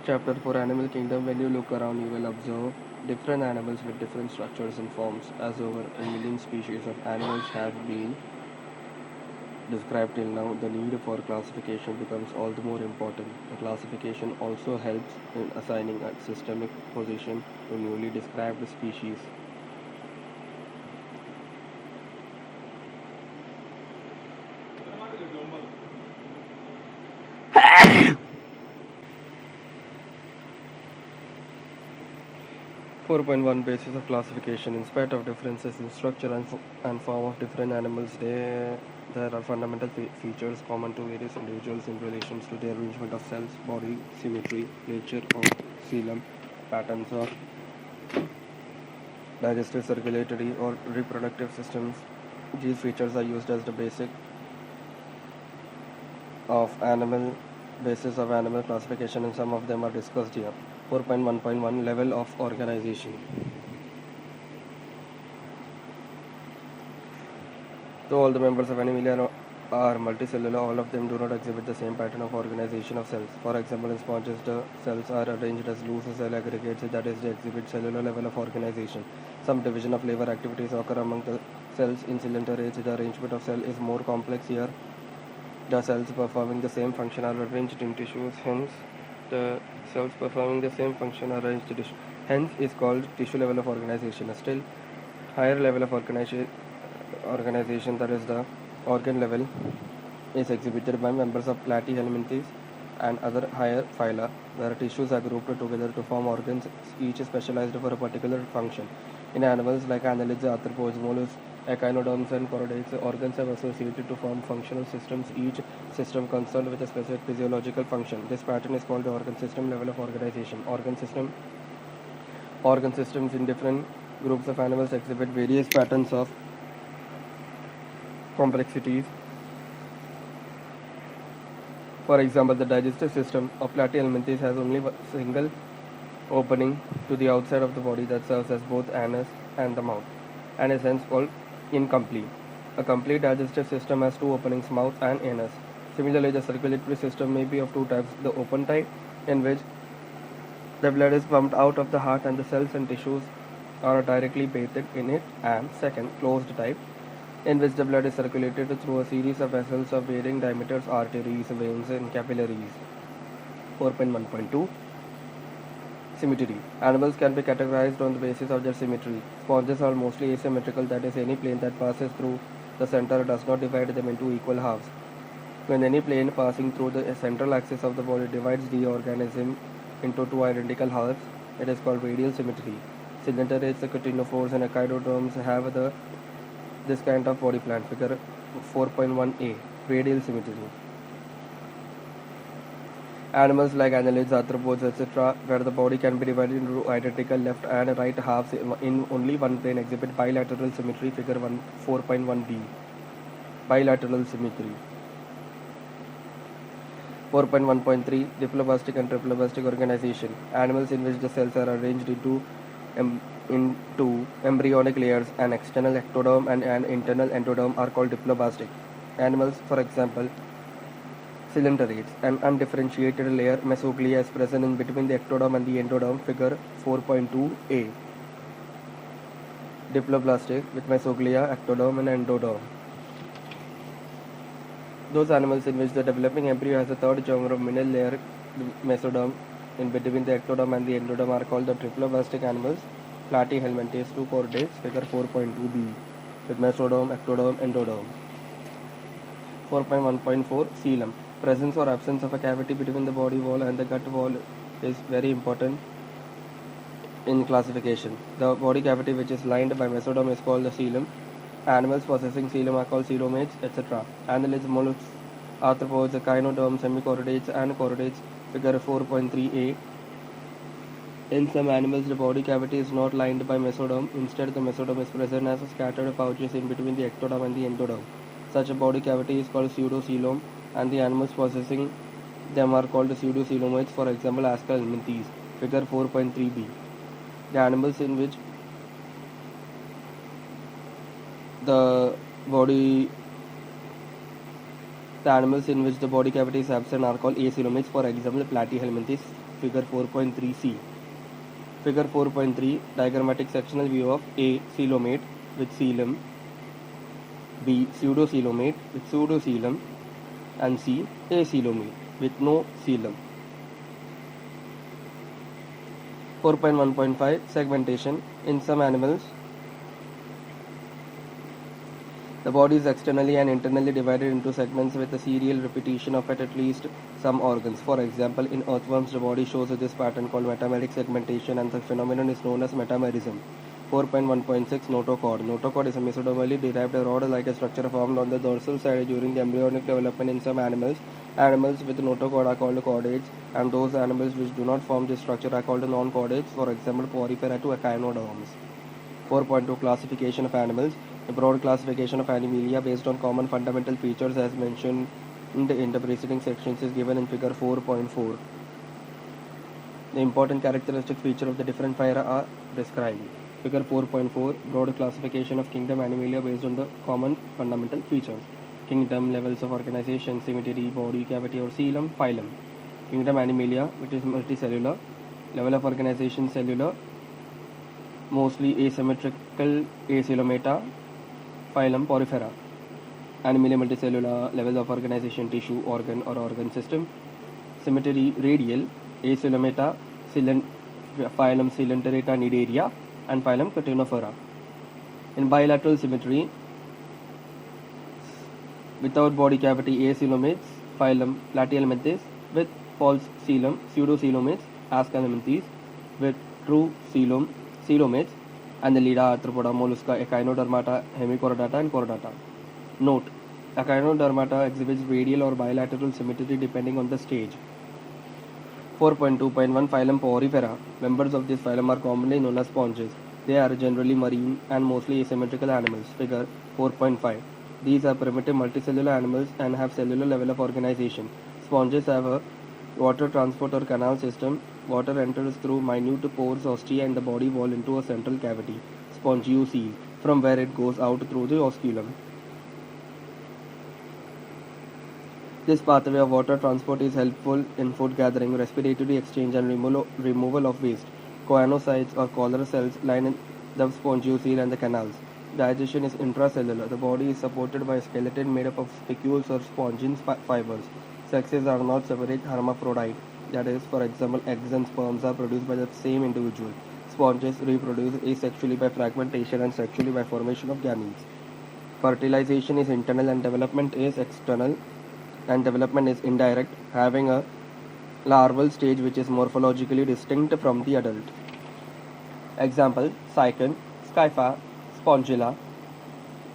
Chapter 4 Animal Kingdom. When you look around, you will observe different animals with different structures and forms, as over a million species of animals have been described till now. The need for classification becomes all the more important. The classification also helps in assigning a systemic position to newly described species. 4.1 Basis of classification. In spite of differences in structure and form of different animals, there are fundamental features common to various individuals in relation to the arrangement of cells, body, symmetry, nature of coelom, patterns of digestive, circulatory, or reproductive systems. These features are used as the of animal basis of animal classification, and some of them are discussed here. 4.1.1 Level of organization. Though all the members of Animalia are multicellular, all of them do not exhibit the same pattern of organization of cells. For example, in sponges, the cells are arranged as loose cell aggregates, that is, they exhibit cellular level of organization. Some division of labor activities occur among the cells. In cylinderates, the arrangement of cell is more complex here. The cells performing the same function are arranged in tissues, hence the cells performing the same function are arranged in tissue. Hence is called tissue level of organization. A still higher level of organization, that is the organ level, is exhibited by members of Platyhelminthes and other higher phyla, where tissues are grouped together to form organs, each specialized for a particular function. In animals like annelids, arthropods, mollusks, echinoderms, and choroids, organs are associated to form functional systems, each system concerned with a specific physiological function. This pattern is called the organ system level of organization. Organ systems in different groups of animals exhibit various patterns of complexities. For example, the digestive system of Platyhelminthes has only a single opening to the outside of the body that serves as both anus and the mouth, and is hence called incomplete. A complete digestive system has two openings, mouth and anus. Similarly, the circulatory system may be of two types: the open type, in which the blood is pumped out of the heart and the cells and tissues are directly bathed in it, and second, closed type, in which the blood is circulated through a series of vessels of varying diameters, arteries, veins, and capillaries. 4.1.2 Symmetry. Animals can be categorized on the basis of their symmetry. Sponges are mostly asymmetrical, that is, any plane that passes through the center does not divide them into equal halves. When any plane passing through the central axis of the body divides the organism into two identical halves, it is called radial symmetry. Cylinderates, ctenophores, and echinoderms have this kind of body plan. Figure 4.1a Radial symmetry. Animals like annelids, arthropods, etc., where the body can be divided into identical left and right halves in only one plane, exhibit bilateral symmetry. Figure 4.1b Bilateral symmetry. 4.1.3 Diploblastic and triploblastic organization. Animals in which the cells are arranged into embryonic layers, an external ectoderm and an internal endoderm, are called diploblastic. Animals, for example, cylinderates, an undifferentiated layer, mesoglia, is present in between the ectoderm and the endoderm. Figure 4.2a Diploblastic with mesoglia, ectoderm, and endoderm. Those animals in which the developing embryo has a third germinal layer, the mesoderm, in between the ectoderm and the endoderm, are called the triploblastic animals. Platyhelminthes, two choroids, figure 4.2b, with mesoderm, ectoderm, endoderm. 4.1.4 Coelom. Presence or absence of a cavity between the body wall and the gut wall is very important in classification. The body cavity which is lined by mesoderm is called the coelom. Animals possessing coelom are called coelomates, etc. Annelids, mollusks, arthropods, echinoderms, semichoroids, and choroids. Figure 4.3a. In some animals, the body cavity is not lined by mesoderm. Instead, the mesoderm is present as scattered pouches in between the ectoderm and the endoderm. Such a body cavity is called pseudocoelom, and the animals possessing them are called pseudocoelomates. For example, Aschelminthes. Figure 4.3b. The animals in which the body The animals in which the body cavity is absent are called acoelomates. For example, Platyhelminthes, figure 4.3c. Figure 4.3, diagrammatic sectional view of A. Coelomate with coelom, B. Pseudocoelomate with pseudocoelom, and C. Acoelomate with no coelom. 4.1.5, segmentation. In some animals, the body is externally and internally divided into segments with a serial repetition of at least some organs. For example, in earthworms, the body shows this pattern called metameric segmentation, and the phenomenon is known as metamerism. 4.1.6, notochord. Notochord is a mesodermally derived rod-like structure formed on the dorsal side during the embryonic development in some animals. Animals with notochord are called chordates, and those animals which do not form this structure are called non-chordates, for example, porifera to echinoderms. 4.2, classification of animals. A broad classification of Animalia based on common fundamental features as mentioned in the preceding sections is given in figure 4.4. The important characteristic feature of the different phyla are described. Figure 4.4, broad classification of kingdom Animalia based on the common fundamental features. Kingdom, levels of organization, symmetry, body, cavity or coelom, phylum. Kingdom Animalia, which is multicellular. Level of organization, cellular, mostly asymmetrical acoelomata. Phylum, porifera. Animalia multicellular, level of organization, tissue, organ or organ system. Symmetry, radial, acoelomata, phylum Coelenterata nidaria, and phylum Ctenophora. In bilateral symmetry, without body cavity, acoelomates, phylum Platyhelminthes, with false coelom, pseudocoelomates, Aschelminthes, with true coelomates, Annelida, Arthropoda, Mollusca, Echinodermata, Hemichordata, and Chordata. Note: Echinodermata exhibits radial or bilateral symmetry depending on the stage. 4.2.1, phylum Porifera. Members of this phylum are commonly known as sponges. They are generally marine and mostly asymmetrical animals. Figure 4.5. These are primitive multicellular animals and have cellular level of organization. Sponges have a water transport or canal system. Water enters through minute pores ostia in the body wall into a central cavity, spongiocele, from where it goes out through the osculum. This pathway of water transport is helpful in food gathering, respiratory exchange, and removal of waste. Choanocytes or collar cells line in the spongiocele and the canals. Digestion is intracellular. The body is supported by a skeleton made up of spicules or spongin fibers. Sexes are not separate hermaphrodite. That is, for example, eggs and sperms are produced by the same individual. Sponges reproduce asexually by fragmentation and sexually by formation of gametes. Fertilization is internal and development is external, and development is indirect, having a larval stage which is morphologically distinct from the adult. Example: Cycon, Scypha, Spongilla,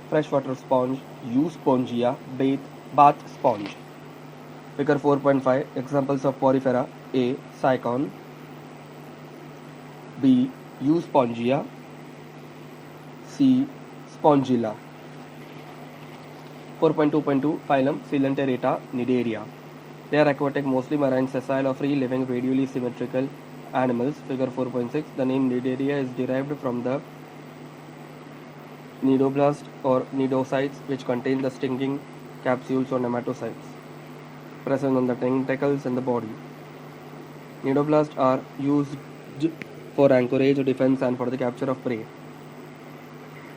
freshwater sponge, Euspongia, bath sponge. Figure 4.5, examples of porifera: A. Cycon, B. Euspongia, C. Spongilla. 4.2.2, phylum Coelenterata nidaria. They are aquatic, mostly marine, sessile or free-living, radially symmetrical animals. Figure 4.6, the name nidaria is derived from the nidoblast or nidocytes, which contain the stinging capsules or nematocytes present on the tentacles and the body. Nidoblasts are used for anchorage, defense, and for the capture of prey.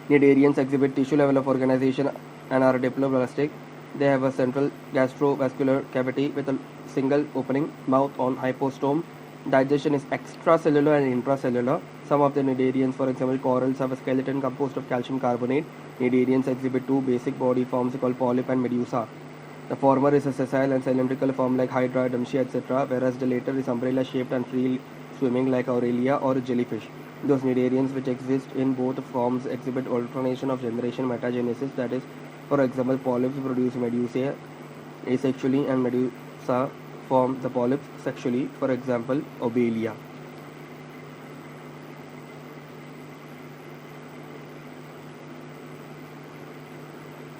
Cnidarians exhibit tissue level of organization and are diploblastic. They have a central gastrovascular cavity with a single opening mouth on hypostome. Digestion is extracellular and intracellular. Some of the cnidarians, for example corals, have a skeleton composed of calcium carbonate. Cnidarians exhibit two basic body forms called polyp and medusa. The former is a sessile and cylindrical form like Hydra, Dempsey, etc., whereas the latter is umbrella-shaped and free-swimming like Aurelia or jellyfish. Those cnidarians which exist in both forms exhibit alternation of generation metagenesis, that is, for example, polyps produce medusae asexually and medusa form the polyps sexually, for example, Obelia.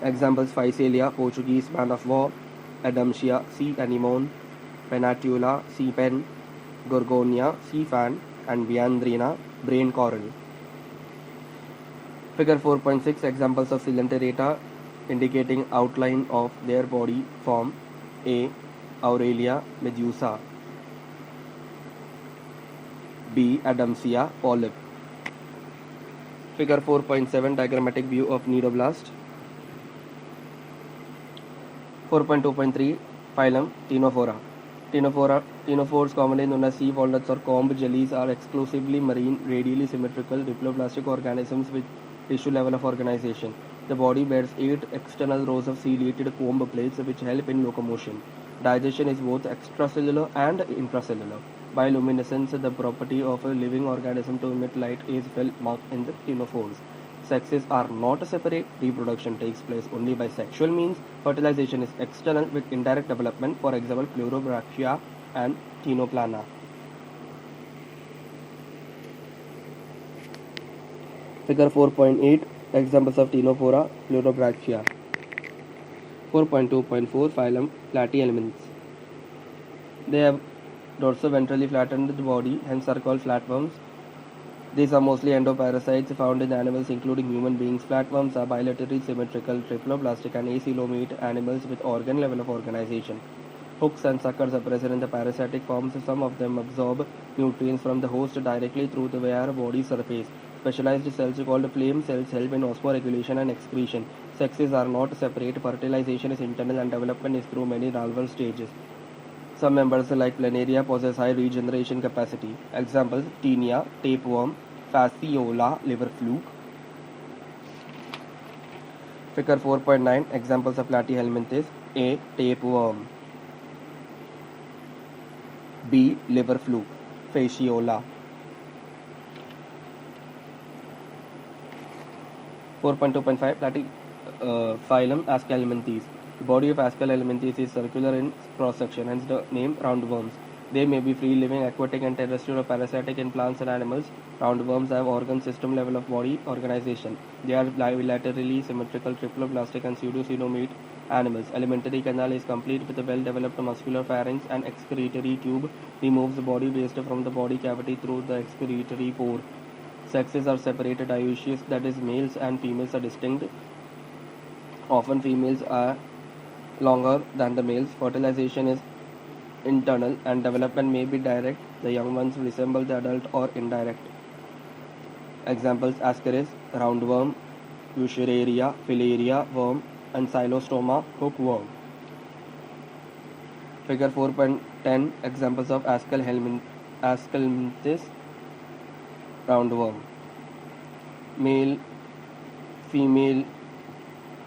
Examples: Physalia, Portuguese man of war; Adamsia, sea anemone; Penatula, sea pen; Gorgonia, sea fan; and Viandrina, brain coral. Figure 4.6, examples of Coelenterata indicating outline of their body form. A. Aurelia medusa. B. Adamsia polyp. Figure 4.7 diagrammatic view of nidoblast. 4.2.3 Phylum Ctenophora. Ctenophores, commonly known as sea walnuts or comb jellies, are exclusively marine, radially symmetrical, diploblastic organisms with tissue level of organization. The body bears 8 external rows of ciliated comb plates which help in locomotion. Digestion is both extracellular and intracellular. Bioluminescence, the property of a living organism to emit light, is well marked in the ctenophores. Sexes are not separate. Reproduction takes place only by sexual means. Fertilization is external with indirect development, for example, pleurobrachia and ctenoplana. Figure 4.8 Examples of Ctenophora, pleurobrachia. 4.2.4 Phylum Platyhelminths. They have dorsoventrally flattened body, hence are called flatworms. These are mostly endoparasites found in animals including human beings. Flatworms are bilaterally symmetrical, triploblastic and acoelomate animals with organ level of organization. Hooks and suckers are present in the parasitic forms. Some of them absorb nutrients from the host directly through their body surface. Specialized cells called flame cells help in osmoregulation and excretion. Sexes are not separate. Fertilization is internal and development is through many larval stages. Some members like Planaria possess high regeneration capacity. Examples: Taenia, tapeworm, Fasciola, liver fluke. Figure 4.9 Examples of Platyhelminthes. A. Tapeworm. B. Liver fluke. Fasciola. 4.2.5 Phylum Aschelminthes. The body of Aschelminthes is circular in cross-section, hence the name roundworms. They may be free-living, aquatic and terrestrial, or parasitic in plants and animals. Roundworms have organ system level of body organization. They are bilaterally symmetrical, triploblastic and pseudocoelomate animals. Alimentary canal is complete with a well-developed muscular pharynx and excretory tube. Removes the body waste from the body cavity through the excretory pore. Sexes are separated, dioecious, that is, males and females are distinct. Often females are longer than the males. Fertilization is internal and development may be direct. The young ones resemble the adult or indirect. Examples: Ascaris, roundworm, Eucheraria, filaria worm, and Xylostoma, hookworm. Figure 4.10 Examples of Aschelminthes, roundworm. Male, female.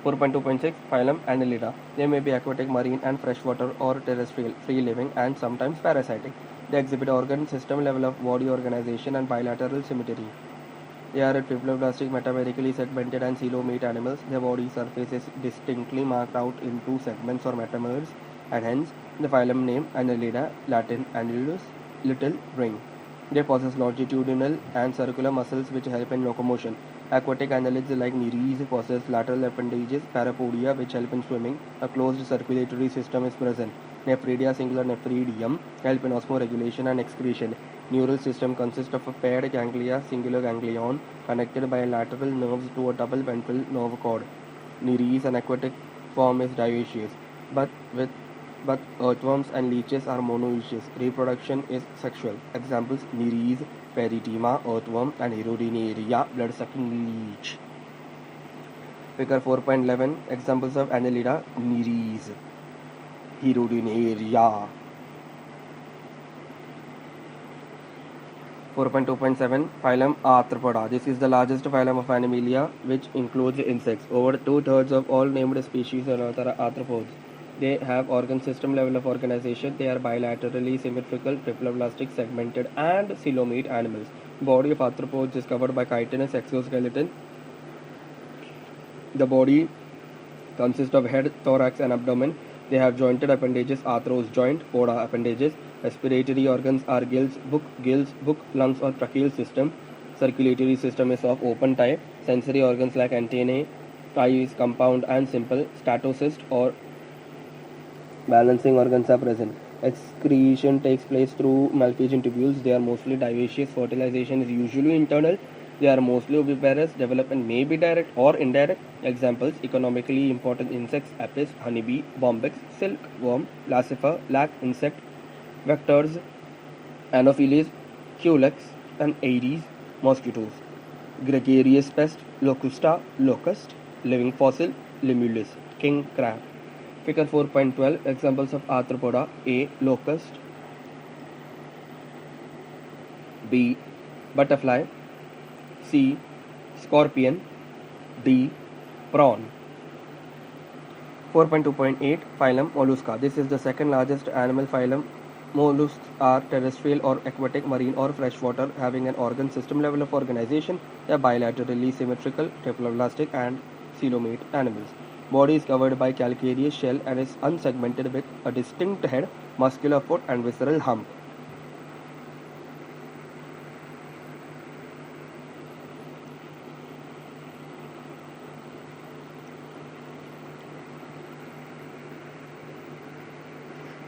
4.2.6 Phylum Annelida. They may be aquatic, marine and freshwater or terrestrial, free-living and sometimes parasitic. They exhibit organ system level of body organization and bilateral symmetry. They are triploblastic, metamerically segmented and coelomate animals. Their body surface is distinctly marked out in two segments or metamers, and hence the phylum name Annelida, Latin annulus, little ring. They possess longitudinal and circular muscles which help in locomotion. Aquatic annelids like Nereis possess lateral appendages, parapodia, which help in swimming. A closed circulatory system is present. Nephridia, singular nephridium, help in osmoregulation and excretion. Neural system consists of a paired ganglia, singular ganglion, connected by lateral nerves to a double ventral nerve cord. Nereis, an aquatic form, is dioecious, but earthworms and leeches are monoecious. Reproduction is sexual. Examples: Nereis, Peritema, earthworm, and Herodinaria, blood-sucking leech. Figure 4.11 Examples of Annelida, Nereis, Herodinaria. 4.2.7 Phylum Arthropoda. This is the largest phylum of Animalia, which includes insects. Over 2/3 of all named species on Earth are arthropods. They have organ system level of organization. They are bilaterally symmetrical, triploblastic, segmented, and coelomate animals. Body of arthropods is covered by chitinous exoskeleton. The body consists of head, thorax, and abdomen. They have jointed appendages, arthros joint, poda appendages. Respiratory organs are gills, book, lungs, or tracheal system. Circulatory system is of open type. Sensory organs like antennae, eyes, compound, and simple. Statocyst or balancing organs are present. Excretion takes place through Malpighian tubules. They are mostly dioecious. Fertilization is usually internal. They are mostly oviparous. Development may be direct or indirect. Examples: economically important insects: apis, honeybee, bombyx, silkworm, lacifer, lac insect, vectors, Anopheles, Culex, and Aedes mosquitoes. Gregarious pest: Locusta, locust. Living fossil: Limulus, king crab. Figure 4.12 examples of arthropoda: A. Locust, B. Butterfly, C. Scorpion, D. Prawn. 4.2.8 Phylum Mollusca. This is the second largest animal phylum. Mollusks are terrestrial or aquatic, marine or freshwater, having an organ system level of organization. They are bilaterally symmetrical, triploblastic and coelomate animals. Body is covered by calcareous shell and is unsegmented with a distinct head, muscular foot and visceral hump.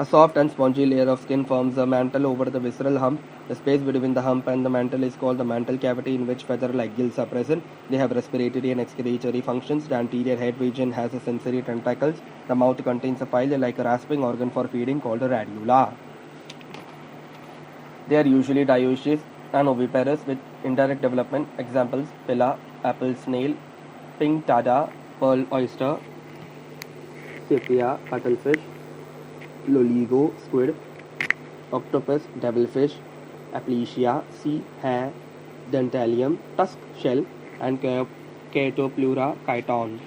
A soft and spongy layer of skin forms a mantle over the visceral hump. The space between the hump and the mantle is called the mantle cavity, in which feather-like gills are present. They have respiratory and excretory functions. The anterior head region has a sensory tentacles. The mouth contains a file-like rasping organ for feeding called a radula. They are usually dioecious and oviparous with indirect development. Examples: pilla, apple snail, pink tada, pearl oyster, sepia, cuttlefish, loligo, squid, octopus, devilfish, aplysia, sea hare, dentalium, tusk shell, and Chaetoplura chiton.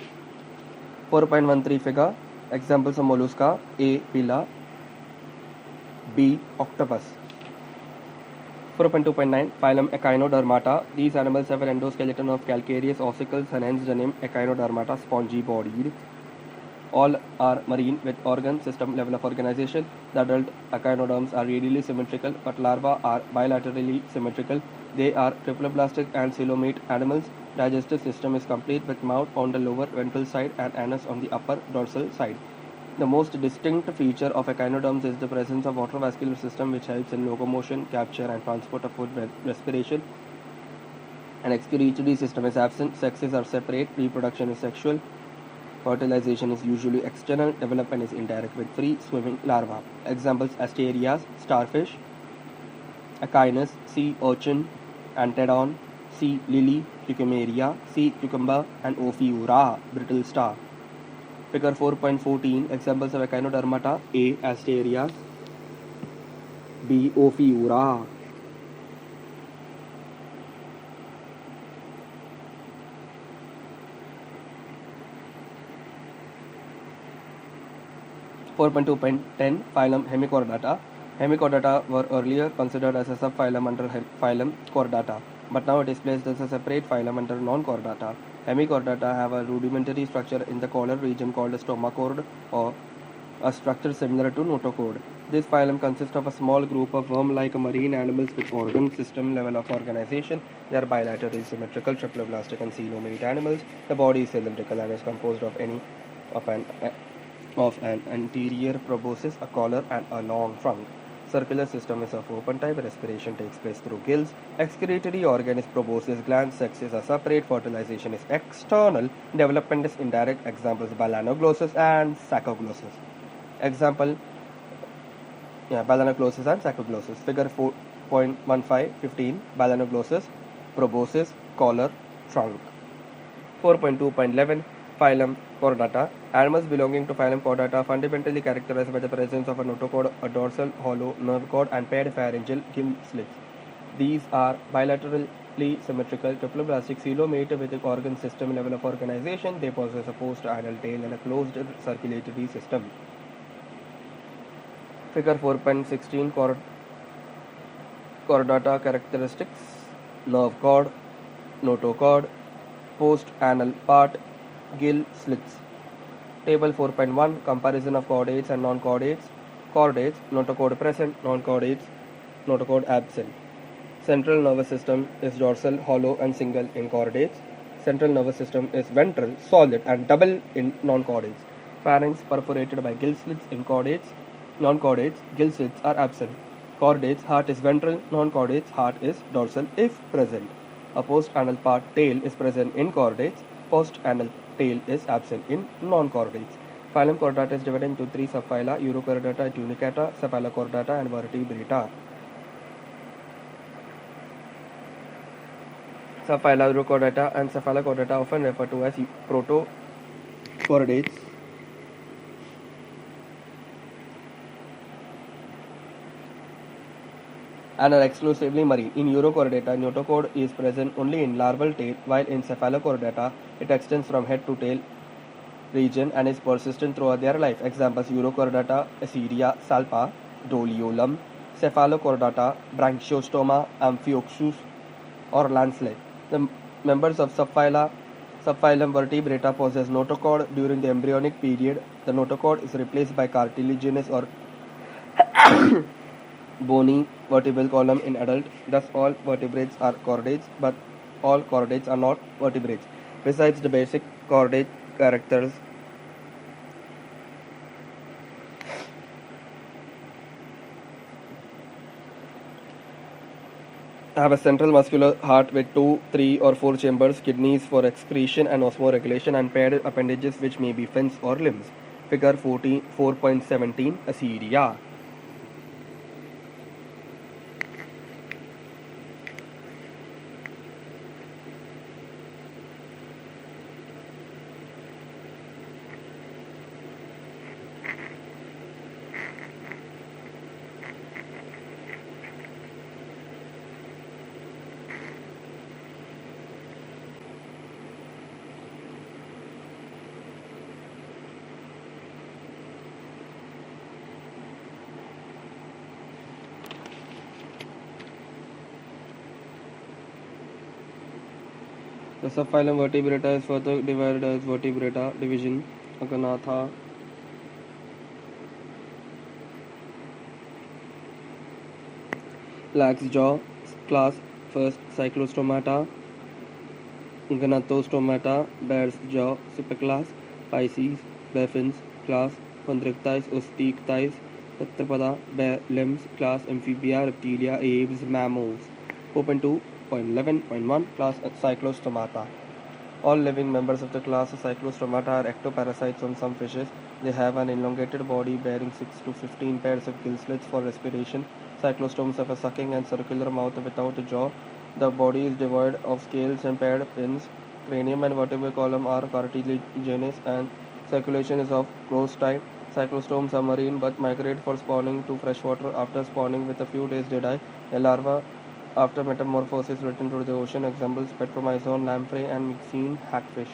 4.13 figure. Examples of mollusca: A. Pilla, B. Octopus. 4.2.9 Phylum Echinodermata. These animals have an endoskeleton of calcareous ossicles and hence the name Echinodermata, spongy bodied. All are marine with organ system level of organization. The adult echinoderms are radially symmetrical, but larvae are bilaterally symmetrical. They are triploblastic and coelomate animals. Digestive system is complete with mouth on the lower ventral side and anus on the upper dorsal side. The most distinct feature of echinoderms is the presence of water-vascular system, which helps in locomotion, capture and transport of food, respiration. An excretory system is absent. Sexes are separate. Reproduction is sexual. Fertilization is usually external. Development is indirect with free-swimming larvae. Examples: asterias, starfish; echinus, sea urchin; antedon, sea lily; cucumeria, sea cucumber; and ophiura, brittle star. Figure 4.14 Examples of echinodermata: A. asterias, B. ophiura. Phylum Hemichordata. Hemichordata were earlier considered as a subphylum under phylum Chordata, but now it is placed as a separate phylum under non-Chordata. Hemichordata have a rudimentary structure in the collar region called a stomacord, or a structure similar to notochord. This phylum consists of a small group of worm-like marine animals with organ system level of organization. They are bilaterally symmetrical, triploblastic and coelomate animals. The body is cylindrical and is composed of an anterior proboscis, a collar, and a long trunk. Circular system is of open type. Respiration takes place through gills. Excretory organ is proboscis gland. Sexes are separate. Fertilization is external. Development is indirect. Examples: balanoglossus and saccoglossus. Balanoglossus and saccoglossus. Figure 4.15 balanoglossus, proboscis, collar, trunk. 4.2.11 Phylum Chordata. Animals belonging to phylum Chordata are fundamentally characterized by the presence of a notochord, a dorsal hollow nerve cord, and paired pharyngeal gill slits. These are bilaterally symmetrical, triploblastic, coelomate with an organ system level of organization. They possess a post-anal tail and a closed circulatory system. Figure 4.16 Chordata characteristics: nerve cord, notochord, post-anal part, gill slits. Table 4.1 Comparison of chordates and non-chordates. Chordates: notochord present, non-chordates, notochord absent. Central nervous system is dorsal, hollow and single in chordates. Central nervous system is ventral, solid and double in non-chordates. Pharynx perforated by gill slits in chordates. Non-chordates, gill slits are absent. Chordates, heart is ventral. Non-chordates, heart is dorsal if present. A post-anal part tail is present in chordates. Post-anal tail is absent in non-chordates. Phylum Chordata is divided into three subphyla: Urochordata, Tunicata, Cephalochordata, and Vertebrata. Subphyla Urochordata and Cephalochordata often referred to as protochordates. And are exclusively marine. In Urochordata, notochord is present only in larval tail, while in Cephalochordata, it extends from head to tail region and is persistent throughout their life. Examples: Urochordata, Acidia, Salpa, Doliolum, Cephalochordata, Branchiostoma, Amphioxus, or Lancelet. The members of subphylum Vertebrata possess notochord. During the embryonic period, the notochord is replaced by cartilaginous or bony vertebral column in adult. Thus, all vertebrates are chordates, but all chordates are not vertebrates. Besides the basic chordate characters, have a central muscular heart with 2, 3, or 4 chambers, kidneys for excretion and osmoregulation, and paired appendages which may be fins or limbs. Figure 4.17 Acidia. The subphylum Vertebrata is further divided as Vertebrata division, Aganatha, Lax jaw class. First, Cyclostomata, Gnathostomata, bear's jaw superclass. Pisces, bear fins class. Chondrichthyes, Osteichthyes, Tetrapoda, bear limbs class. Amphibia, reptilia, aves, mammals. Open 2.11.1 class Cyclostomata. All living members of the class of Cyclostomata are ectoparasites on some fishes. They have an elongated body bearing 6 to 15 pairs of gill slits for respiration. Cyclostomes have a sucking and circular mouth without a jaw. The body is devoid of scales and paired fins. Cranium and vertebral column are cartilaginous and circulation is of close type. Cyclostomes are marine but migrate for spawning to freshwater. After spawning with a few days they die. A larva after metamorphosis return to the ocean. Examples: Petromyzon, lamprey, and myxine hagfish.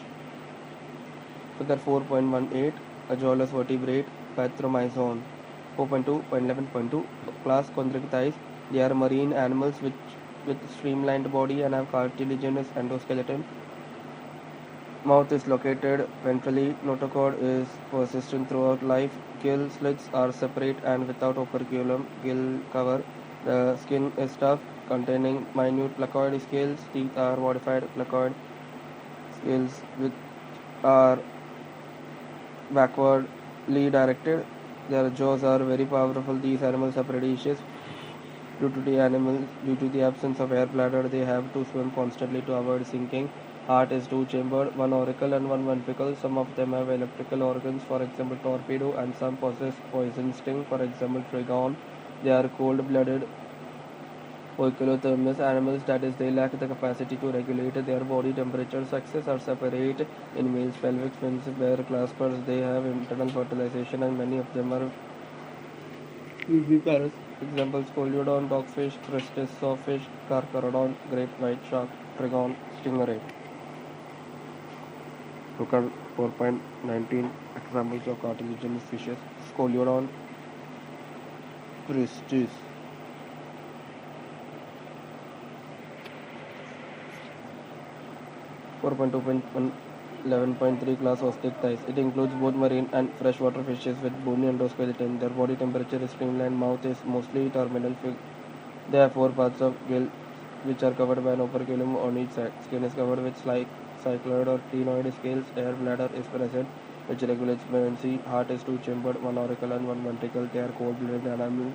Figure 4.18 A jawless vertebrate, Petromyzon. 4.2.11.2 Class Chondrichthyes. They are marine animals with streamlined body and have cartilaginous endoskeleton. Mouth is located ventrally. Notochord is persistent throughout life. Gill slits are separate and without operculum gill cover. The skin is tough, containing minute placoid scales. Teeth are modified placoid scales which are backwardly directed. Their jaws are very powerful. These animals are predaceous. Due to the absence of air bladder, they have to swim constantly to avoid sinking. Heart is two-chambered, one auricle and one ventricle. Some of them have electrical organs, for example torpedo, and some possess poison sting, for example trigon. They are cold-blooded oiculothermous animals, that is, they lack the capacity to regulate their body temperature. Sexes are separate. In males, pelvic fins bear claspers. They have internal fertilization, and many of them are viviparous. Examples: Scoliodon, dogfish, Christis, sawfish, Carcharodon, great white shark, trigon, stingray. Look at 4.19 examples of cartilaginous fishes. Scoliodon, Christis. 4.2.11.3 Class Osteichthyes. It includes both marine and freshwater fishes with bony endoskeleton. Their body temperature is streamlined. Mouth is mostly terminal. They have 4 parts of gill which are covered by an operculum on each side. Skin is covered with cycloid or ctenoid scales. Air bladder is present which regulates buoyancy. Heart is two-chambered, one auricle and one ventricle. They are cold-blooded animals.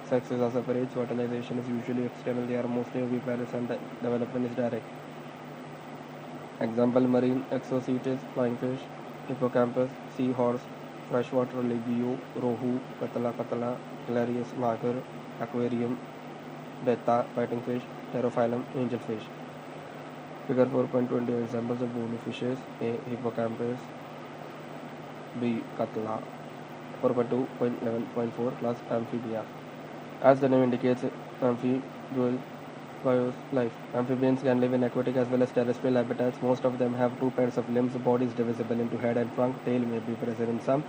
Sexes are separate. Fertilization is usually external. They are mostly oviparous and development is direct. Example: marine exocetus, flying fish, hippocampus, seahorse, freshwater legio, rohu, katala, hilarious magar, aquarium, betta, fighting fish, pterophyllum, angelfish. Figure 4.20 examples of bony fishes: A. Hippocampus, B. Katla. 4.2.11.4 Class Amphibia. As the name indicates, amphibial bios life. Amphibians can live in aquatic as well as terrestrial habitats. Most of them have two pairs of limbs. Body is divisible into head and trunk. Tail may be present in some.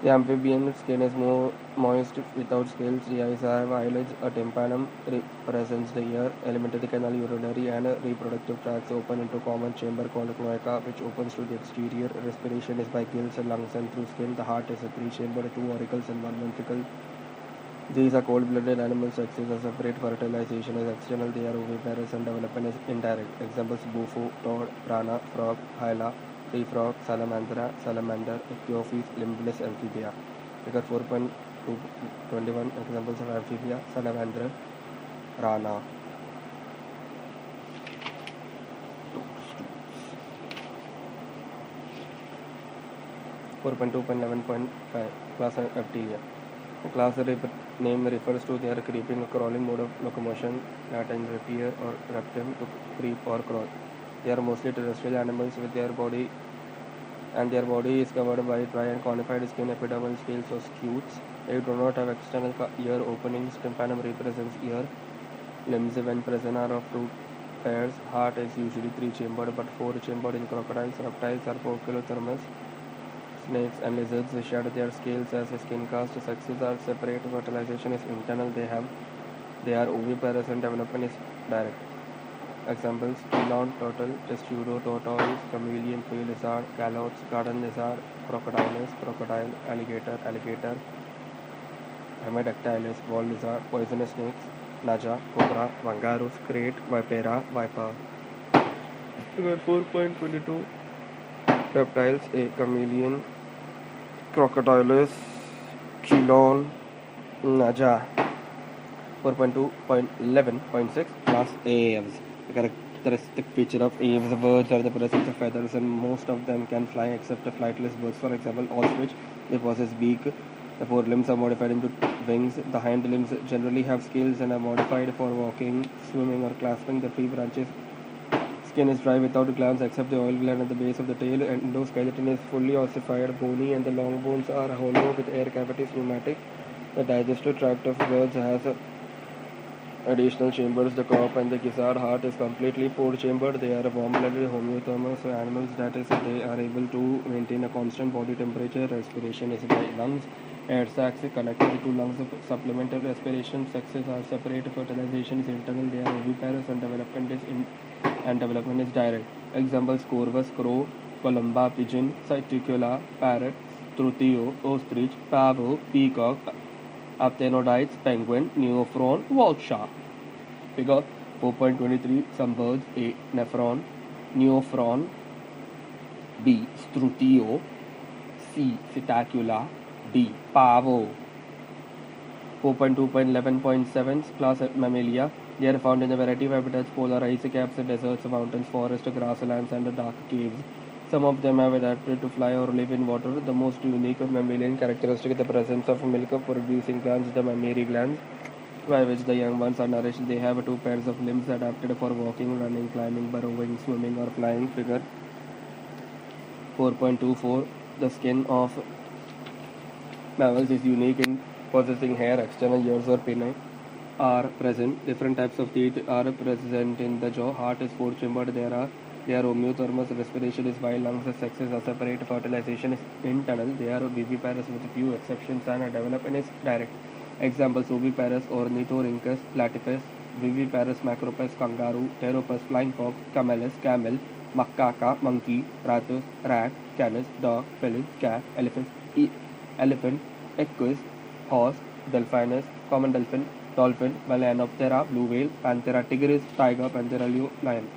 The amphibian skin is more moist without scales. The eyes have eyelids. A tympanum represents the ear. Alimentary canal, urinary and reproductive tracts open into common chamber called cloaca, which opens to the exterior. Respiration is by gills, lungs, and through skin. The heart is a three-chambered, two auricles and one ventricle. These are cold-blooded animals. Sexes are separate. Fertilization is external. They are oviparous and development is indirect. Examples: bufo, toad, rana, frog, hyla, tree frog, salamander, ichthyophis, limbless amphibia. Figure 4.21 examples of amphibia: salamander, rana. 4.2.11.5 Class Reptilia. The class name refers to their creeping or crawling mode of locomotion, Latin rapier or reptem, to creep or crawl. They are mostly terrestrial animals with their body is covered by dry and conified skin, epidermal scales or scutes. They do not have external ear openings. Tympanum represents ear. Limbs when present are of two pairs. Heart is usually three-chambered but four-chambered in crocodiles. Reptiles are poikilothermous. Snakes and lizards shed their scales as a skin cast. Sexes are separate. Fertilization is internal. They are oviparous and development is direct. Examples: elon, turtle, testudo, tortoise, chameleon, field lizard, calotes, garden lizard, crocodilus, crocodile, alligator, hemidactylus, wall lizard, poisonous snakes, naja, cobra, vangarus, crate, vipera, viper. Figure 4.22 Reptiles: A. Chameleon, Crocodilus, Chelone, Naja. 4.2.11.6 Class Aves. The characteristic feature of aves birds are the presence of feathers, and most of them can fly except flightless birds. For example, ostrich. They possess beak. The forelimbs are modified into wings. The hind limbs generally have scales and are modified for walking, swimming, or clasping the tree branches. Skin is dry without glands except the oil gland at the base of the tail. Endoskeleton is fully ossified, bony, and the long bones are hollow with air cavities pneumatic. The digestive tract of birds has additional chambers. The crop and the gizzard. Heart is completely four-chambered. They are warm-blooded homeothermous animals, that is, they are able to maintain a constant body temperature. Respiration is by lungs. Air sacs connected to lungs supplemental respiration. Sexes are separate. Fertilization is internal. They are oviparous and development is direct. Examples: corvus, crow, columba, pigeon, citicula, parrot, trutio, ostrich, pavo, peacock, aptenodytes, penguin, neophron, vulture. Figure 4.23 Some birds: A. Nephron, neophron, B. strutio, C. Psittacula, D. pavo. 4.2.11.7 Class Mammalia. They are found in a variety of habitats: polar ice caps, deserts, mountains, forests, grasslands, and dark caves. Some of them have adapted to fly or live in water. The most unique mammalian characteristic is the presence of milk-producing glands, the mammary glands, by which the young ones are nourished. They have two pairs of limbs adapted for walking, running, climbing, burrowing, swimming, or flying. Figure 4.24 The skin of mammals is unique in possessing hair. External ears or pinnae are present. Different types of teeth are present in the jaw. Heart is four-chambered. They are homeothermous. Respiration is by lungs. The sexes are separate. Fertilization is internal. They are viviparous with few exceptions, and development is direct. Examples: oviparous Ornithorhynchus, platypus; viviparous Macropus, kangaroo; pteropus, flying fox; camelus, camel; macaca, monkey; ratus, rat; canis, dog; felid, cat; elephant, equus; horse, delphinus; common dolphin; Balaenoptera, blue whale; Panthera tigris, tiger; Panthera leo, lion.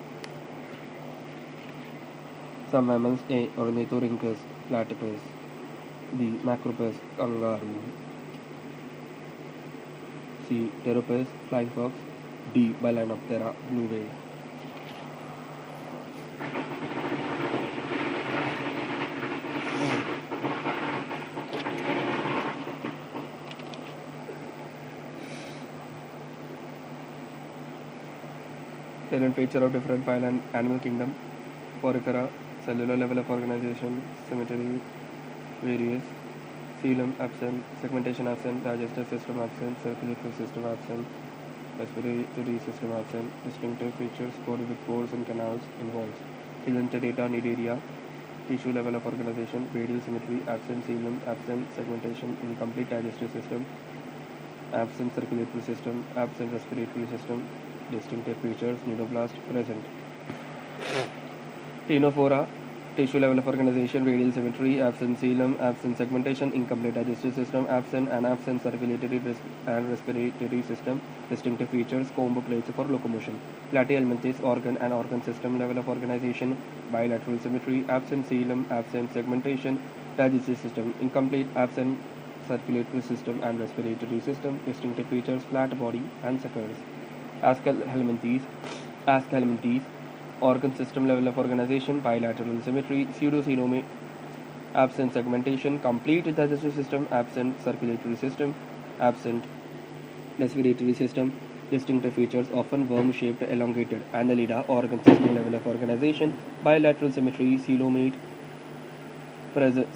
Some mammals: A. Ornithorhynchus, platypus; B. Macropus, kangaroo; C. Pteropus, flying fox; D. Balaenoptera, blue whale. Salient feature of different phyla and animal kingdom. Porifera, cellular level of organization, symmetry, various, coelom absent, segmentation absent, digestive system absent, circulatory system absent, respiratory system absent, distinctive features coded with pores and canals involved. Coelom data need area, tissue level of organization, radial symmetry, absent coelom, absent segmentation, incomplete digestive system, absent circulatory system, absent respiratory system, distinctive features, neuroblast present. Ctenophora, tissue level of organization, radial symmetry, absent coelom, absent segmentation, incomplete digestive system, absent circulatory and respiratory system, distinctive features, comb plates for locomotion. Platyhelminthes, organ and organ system level of organization, bilateral symmetry, absent coelom, absent segmentation, digestive system, incomplete, absent circulatory system and respiratory system, distinctive features, flat body and suckers. Aschelminthes, organ system level of organization, bilateral symmetry, pseudocoelom, absent segmentation, complete digestive system, absent circulatory system, absent respiratory system, distinctive features, often worm-shaped, elongated. Annelida, organ system level of organization, bilateral symmetry, coelomate,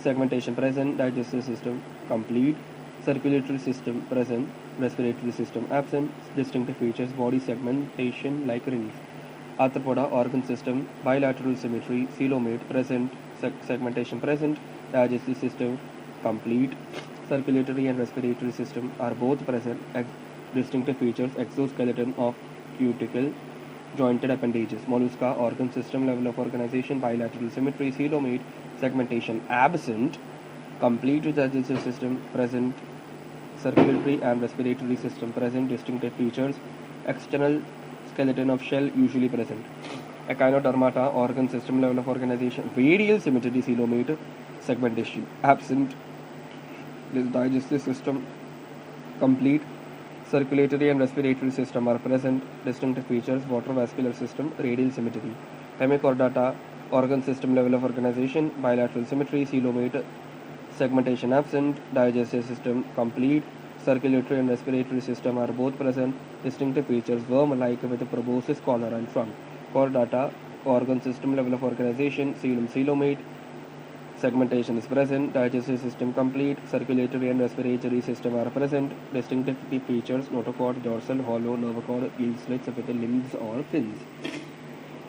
segmentation present, digestive system complete, circulatory system present, respiratory system absent, distinctive features, body segmentation like rings. Arthropoda, organ system, bilateral symmetry, coelomate present, segmentation present, digestive system complete, circulatory and respiratory system are both present, distinctive features, exoskeleton of cuticle, jointed appendages. Mollusca, organ system level of organization, bilateral symmetry, coelomate, segmentation absent, complete digestive system present, circulatory and respiratory system present, distinctive features, external skeleton of shell usually present. Echinodermata, organ system level of organization, radial symmetry, coelomate, segmentation absent, digestive system complete, circulatory and respiratory system are present, distinctive features, vascular system, radial symmetry. Hemichordata, organ system level of organization, bilateral symmetry, coelomate, segmentation absent, digestive system complete, circulatory and respiratory system are both present, distinctive features, worm-like with a proboscis collar and trunk. Chordata, organ system level of organization, coelomate, segmentation is present, digestive system complete, circulatory and respiratory system are present, distinctive features, notochord, dorsal, hollow, nerve cord, gill slits with limbs or fins.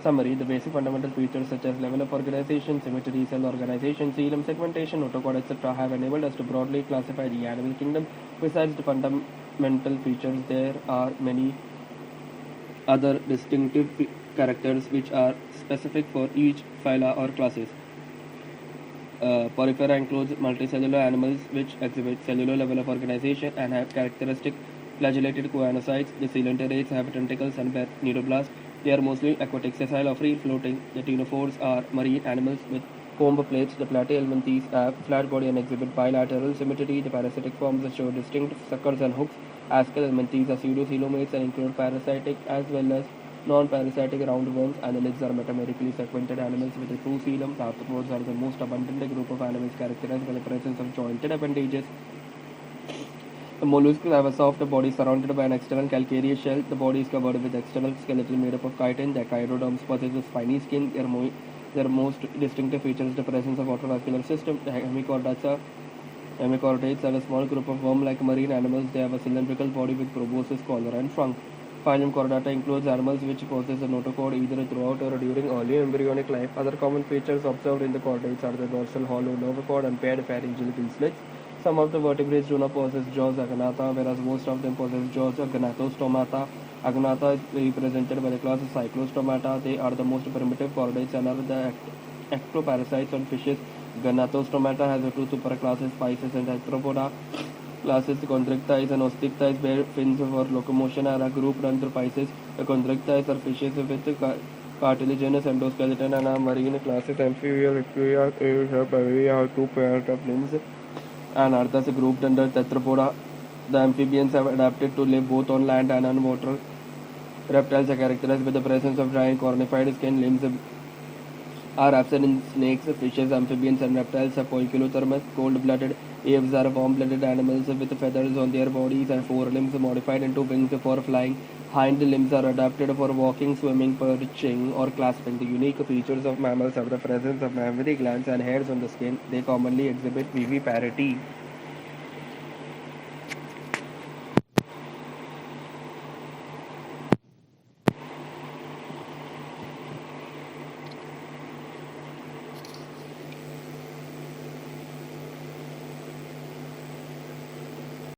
Summary, the basic fundamental features such as level of organization, symmetry, cell organization, coelom, segmentation, notochord, etc. have enabled us to broadly classify the animal kingdom. Besides the fundamental features, there are many other distinctive characters which are specific for each phyla or classes. Porifera includes multicellular animals which exhibit cellular level of organization and have characteristic flagellated choanocytes. The coelenterates have tentacles and neuroblasts. They are mostly aquatic, sessile or free-floating. The ctenophores are marine animals with comb plates. The platyhelminthes have flat body and exhibit bilateral symmetry. The parasitic forms show distinct suckers and hooks. Aschelminthes are pseudocoelomates and include parasitic as well as non-parasitic roundworms. Annelids are metamerically segmented animals with a true coelom. Arthropods are the most abundant group of animals characterized by the presence of jointed appendages. The mollusks have a soft body surrounded by an external calcareous shell. The body is covered with external skeleton made up of chitin. The echinoderms possess a spiny skin. Their most distinctive feature is the presence of vascular system. The hemichordates are a small group of worm-like marine animals. They have a cylindrical body with proboscis, collar and trunk. Phylum Chordata includes animals which possess a notochord either throughout or during early embryonic life. Other common features observed in the chordates are the dorsal hollow nerve cord and paired pharyngeal gill slits. Some of the vertebrates do not possess jaws agnatha, whereas most of them possess jaws agnatostomata. Agnatha is represented by the class of cyclostomata. They are the most primitive chordates and are the ectoparasites on fishes. Gnatostomata has two superclasses, Pisces and Arthropoda. Classes Chondrichthyes and Osteichthyes bear fins for locomotion and are grouped under Pisces. The Chondrichthyes are fishes with cartilaginous endoskeleton and are marine classes. Amphibia, Requia, Pavia have two pairs of limbs and are thus grouped under Tetrapoda. The amphibians have adapted to live both on land and on water. Reptiles are characterized by the presence of dry and cornified skin. Limbs are absent in snakes, fishes, amphibians and reptiles are poikilothermous, cold-blooded. Aves are warm-blooded animals with feathers on their bodies and forelimbs modified into wings for flying. Hind limbs are adapted for walking, swimming, perching, or clasping. The unique features of mammals are the presence of mammary glands and hairs on the skin. They commonly exhibit viviparity